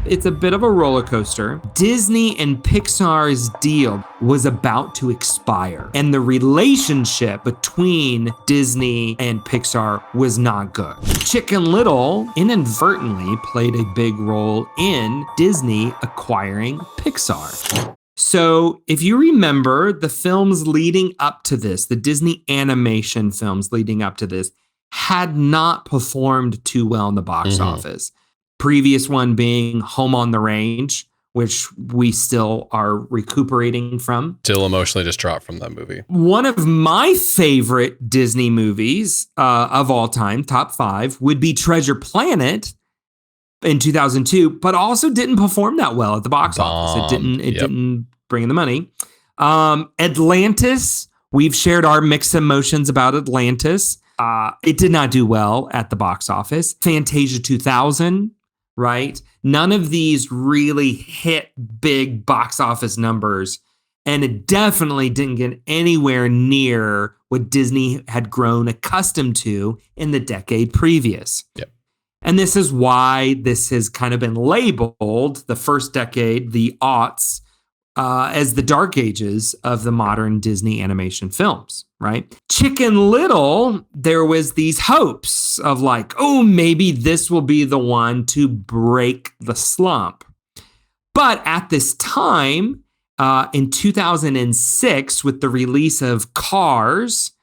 It's a bit of a roller coaster. Disney and Pixar's deal was about to expire, and the relationship between Disney and Pixar was not good. Chicken Little inadvertently played a big role in Disney acquiring Pixar. So, if you remember the films leading up to this, the Disney animation films leading up to this, had not performed too well in the box office. Previous one being Home on the Range, which we still are recuperating from. Still emotionally distraught from that movie. One of my favorite Disney movies of all time, top 5, would be Treasure Planet in 2002, but also didn't perform that well at the box office. It didn't bring in the money. Atlantis, we've shared our mixed emotions about Atlantis. It did not do well at the box office. Fantasia 2000, right? None of these really hit big box office numbers. And it definitely didn't get anywhere near what Disney had grown accustomed to in the decade previous. Yep. And this is why this has kind of been labeled the first decade, the aughts, as the dark ages of the modern Disney animation films, right? Chicken Little, there was these hopes of like, oh, maybe this will be the one to break the slump. But at this time, in 2006, with the release of Cars,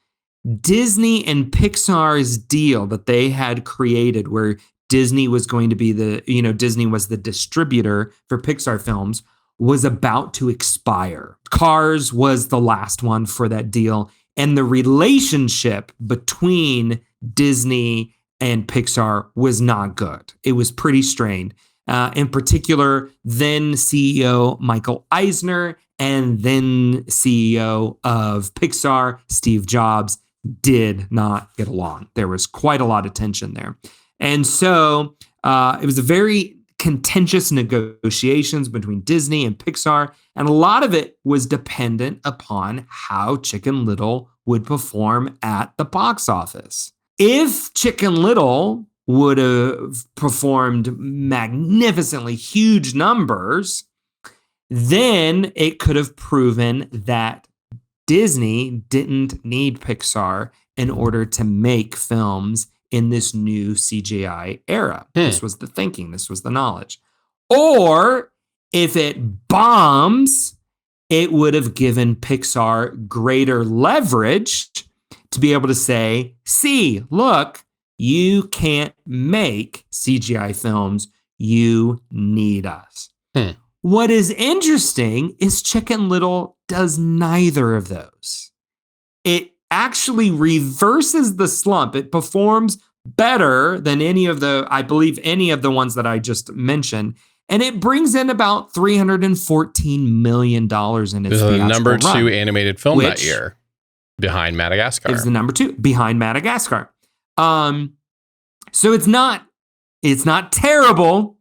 Disney and Pixar's deal that they had created where Disney was going to be Disney was the distributor for Pixar films, was about to expire. Cars was the last one for that deal. And the relationship between Disney and Pixar was not good. It was pretty strained. In particular, then CEO Michael Eisner and then CEO of Pixar, Steve Jobs, did not get along. There was quite a lot of tension there. And so it was a very contentious negotiations between Disney and Pixar, and a lot of it was dependent upon how Chicken Little would perform at the box office. If Chicken Little would have performed magnificently huge numbers, then it could have proven that Disney didn't need Pixar in order to make films in this new CGI era. This was the thinking. This was the knowledge. Or if it bombs, it would have given Pixar greater leverage to be able to say, see, look, you can't make CGI films. You need us. What is interesting is Chicken Little does neither of those. It actually reverses the slump. It performs better than any of the ones that I just mentioned. And it brings in about $314 million in its This is the number theatrical run, 2 animated film that year, behind Madagascar. Is the number 2 behind Madagascar. So it's not terrible.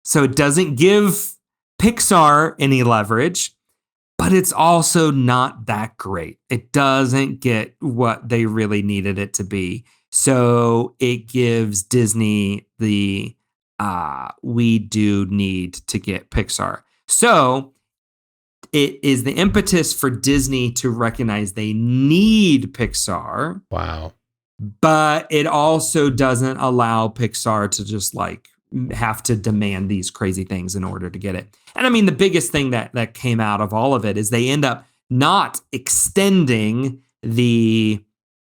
So it doesn't give Pixar any leverage, but it's also not that great. It doesn't get what they really needed it to be. So it gives Disney the, we do need to get Pixar. So it is the impetus for Disney to recognize they need Pixar. Wow. But it also doesn't allow Pixar to just like have to demand these crazy things in order to get it. And I mean, the biggest thing that came out of all of it is they end up not extending the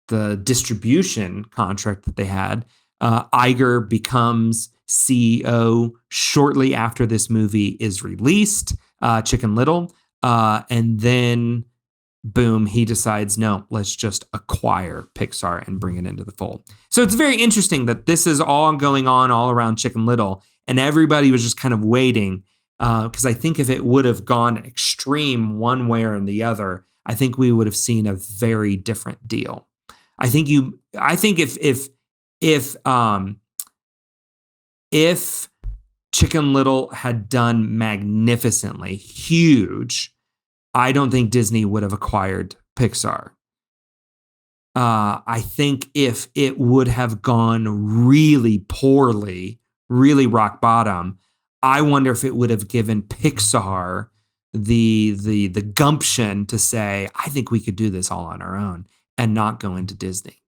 distribution contract that they had. Iger becomes CEO shortly after this movie is released, Chicken Little. And then boom, he decides, no, let's just acquire Pixar and bring it into the fold. So it's very interesting that this is all going on all around Chicken Little, and everybody was just kind of waiting, because I think if it would have gone extreme one way or the other, I think we would have seen a very different deal. I think if Chicken Little had done magnificently huge, I don't think Disney would have acquired Pixar. I think if it would have gone really poorly, really rock bottom, I wonder if it would have given Pixar the gumption to say, I think we could do this all on our own and not go into Disney.